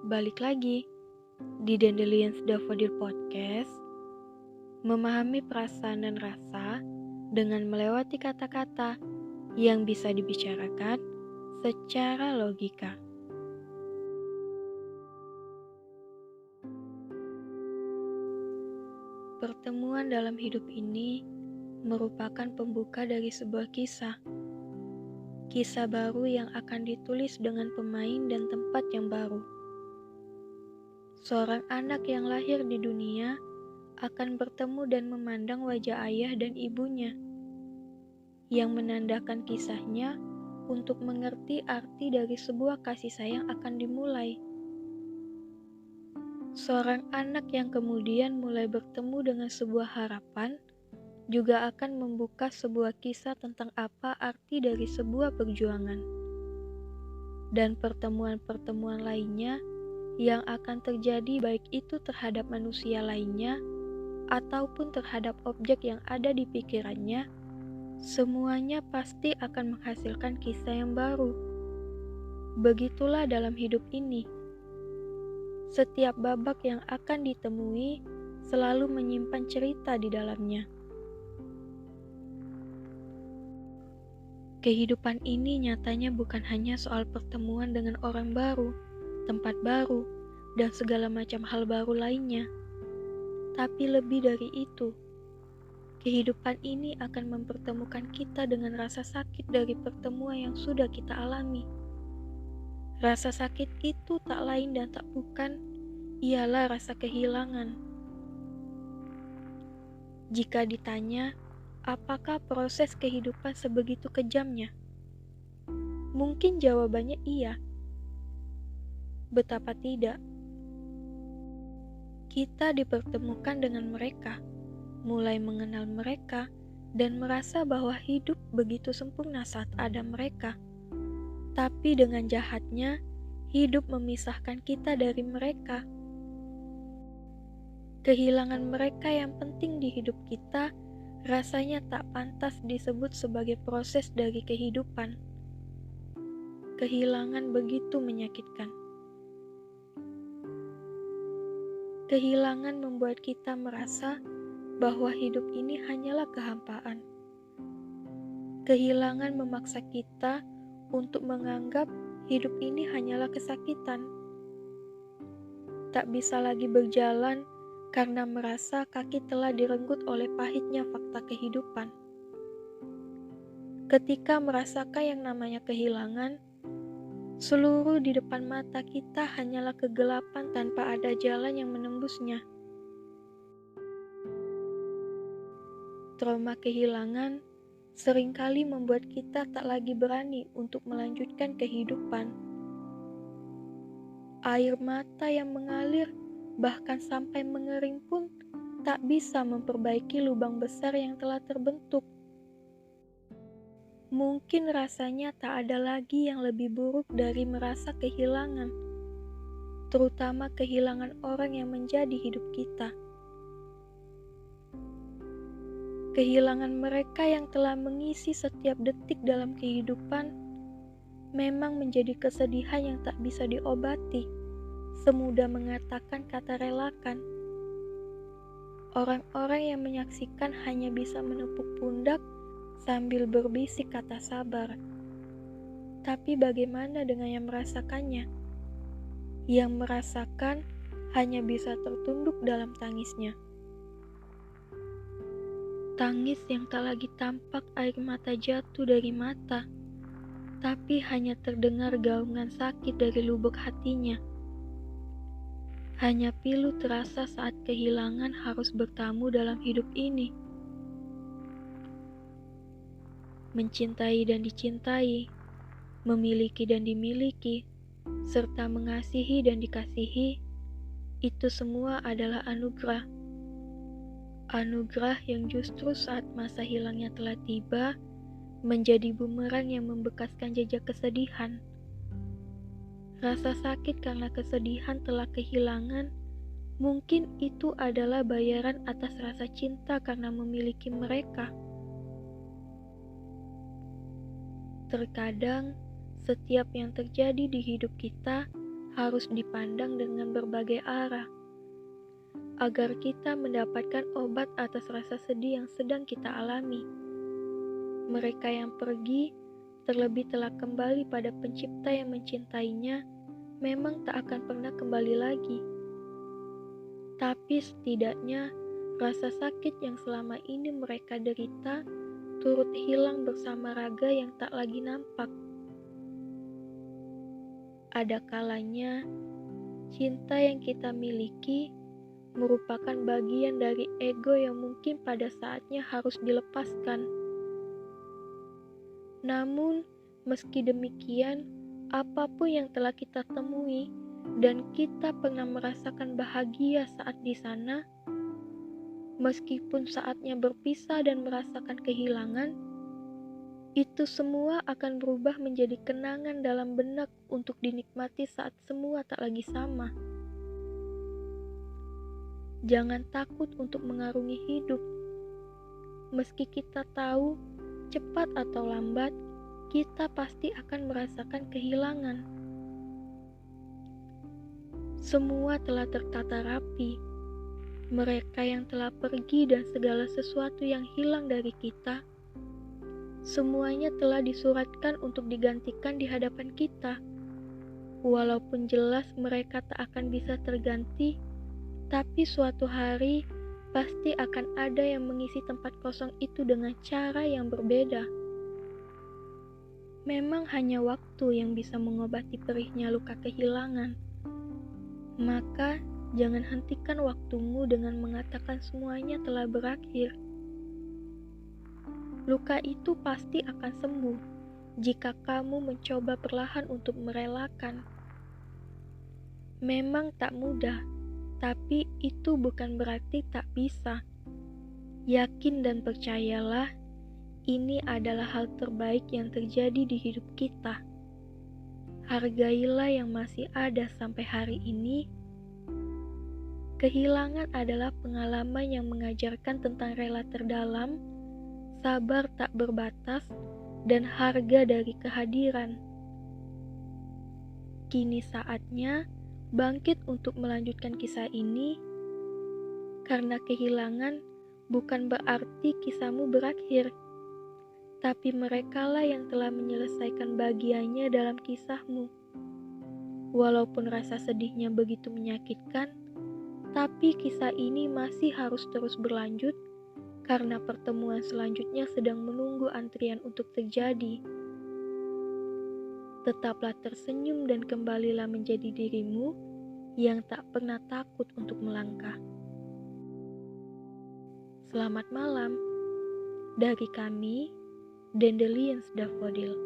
Balik lagi di Dandelions Daffodil Podcast, memahami perasaan dan rasa dengan melewati kata-kata yang bisa dibicarakan secara logika. Pertemuan dalam hidup ini merupakan pembuka dari sebuah kisah. Kisah baru yang akan ditulis dengan pemain dan tempat yang baru. Seorang anak yang lahir di dunia akan bertemu dan memandang wajah ayah dan ibunya, yang menandakan kisahnya untuk mengerti arti dari sebuah kasih sayang akan dimulai. Seorang anak yang kemudian mulai bertemu dengan sebuah harapan juga akan membuka sebuah kisah tentang apa arti dari sebuah perjuangan. Dan pertemuan-pertemuan lainnya yang akan terjadi baik itu terhadap manusia lainnya ataupun terhadap objek yang ada di pikirannya, semuanya pasti akan menghasilkan kisah yang baru. Begitulah dalam hidup ini. Setiap babak yang akan ditemui selalu menyimpan cerita di dalamnya. Kehidupan ini nyatanya bukan hanya soal pertemuan dengan orang baru, tempat baru, dan segala macam hal baru lainnya. Tapi lebih dari itu, kehidupan ini akan mempertemukan kita dengan rasa sakit dari pertemuan yang sudah kita alami. Rasa sakit itu tak lain dan tak bukan, ialah rasa kehilangan. Jika ditanya, apakah proses kehidupan sebegitu kejamnya? Mungkin jawabannya iya. Betapa tidak? Kita dipertemukan dengan mereka, mulai mengenal mereka, dan merasa bahwa hidup begitu sempurna saat ada mereka. Tapi dengan jahatnya, hidup memisahkan kita dari mereka. Kehilangan mereka yang penting di hidup kita rasanya tak pantas disebut sebagai proses dari kehidupan. Kehilangan begitu menyakitkan. Kehilangan membuat kita merasa bahwa hidup ini hanyalah kehampaan. Kehilangan memaksa kita untuk menganggap hidup ini hanyalah kesakitan. Tak bisa lagi berjalan karena merasa kaki telah direnggut oleh pahitnya fakta kehidupan. Ketika merasakan yang namanya kehilangan, seluruh di depan mata kita hanyalah kegelapan tanpa ada jalan yang menembusnya. Trauma kehilangan seringkali membuat kita tak lagi berani untuk melanjutkan kehidupan. Air mata yang mengalir bahkan sampai mengering pun tak bisa memperbaiki lubang besar yang telah terbentuk. Mungkin rasanya tak ada lagi yang lebih buruk dari merasa kehilangan, terutama kehilangan orang yang menjadi hidup kita. Kehilangan mereka yang telah mengisi setiap detik dalam kehidupan memang menjadi kesedihan yang tak bisa diobati, semudah mengatakan kata relakan. Orang-orang yang menyaksikan hanya bisa menepuk pundak sambil berbisik kata sabar. Tapi bagaimana dengan yang merasakannya? Yang merasakan hanya bisa tertunduk dalam tangisnya. Tangis yang tak lagi tampak air mata jatuh dari mata, tapi hanya terdengar gaungan sakit dari lubuk hatinya. Hanya pilu terasa saat kehilangan harus bertamu dalam hidup ini. Mencintai dan dicintai, memiliki dan dimiliki, serta mengasihi dan dikasihi, itu semua adalah anugerah. Anugerah yang justru saat masa hilangnya telah tiba, menjadi bumerang yang membekaskan jejak kesedihan. Rasa sakit karena kesedihan telah kehilangan, mungkin itu adalah bayaran atas rasa cinta karena memiliki mereka. Terkadang, setiap yang terjadi di hidup kita harus dipandang dengan berbagai arah, agar kita mendapatkan obat atas rasa sedih yang sedang kita alami. Mereka yang pergi, terlebih telah kembali pada pencipta yang mencintainya, memang tak akan pernah kembali lagi. Tapi setidaknya, rasa sakit yang selama ini mereka derita turut hilang bersama raga yang tak lagi nampak. Ada kalanya, cinta yang kita miliki merupakan bagian dari ego yang mungkin pada saatnya harus dilepaskan. Namun, meski demikian, apapun yang telah kita temui dan kita pernah merasakan bahagia saat di sana, meskipun saatnya berpisah dan merasakan kehilangan, itu semua akan berubah menjadi kenangan dalam benak untuk dinikmati saat semua tak lagi sama. Jangan takut untuk mengarungi hidup. Meski kita tahu, cepat atau lambat, kita pasti akan merasakan kehilangan. Semua telah tertata rapi. Mereka yang telah pergi dan segala sesuatu yang hilang dari kita, semuanya telah disuratkan untuk digantikan di hadapan kita. Walaupun jelas mereka tak akan bisa terganti, tapi suatu hari pasti akan ada yang mengisi tempat kosong itu dengan cara yang berbeda. Memang hanya waktu yang bisa mengobati perihnya luka kehilangan. Maka jangan hentikan waktumu dengan mengatakan semuanya telah berakhir. Luka itu pasti akan sembuh jika kamu mencoba perlahan untuk merelakan. Memang tak mudah, tapi itu bukan berarti tak bisa. Yakin dan percayalah, ini adalah hal terbaik yang terjadi di hidup kita. Hargailah yang masih ada sampai hari ini. Kehilangan adalah pengalaman yang mengajarkan tentang rela terdalam, sabar tak berbatas, dan harga dari kehadiran. Kini saatnya bangkit untuk melanjutkan kisah ini, karena kehilangan bukan berarti kisahmu berakhir, tapi merekalah yang telah menyelesaikan bagiannya dalam kisahmu. Walaupun rasa sedihnya begitu menyakitkan, tapi kisah ini masih harus terus berlanjut karena pertemuan selanjutnya sedang menunggu antrian untuk terjadi. Tetaplah tersenyum dan kembalilah menjadi dirimu yang tak pernah takut untuk melangkah. Selamat malam dari kami, Dandelions Daffodil.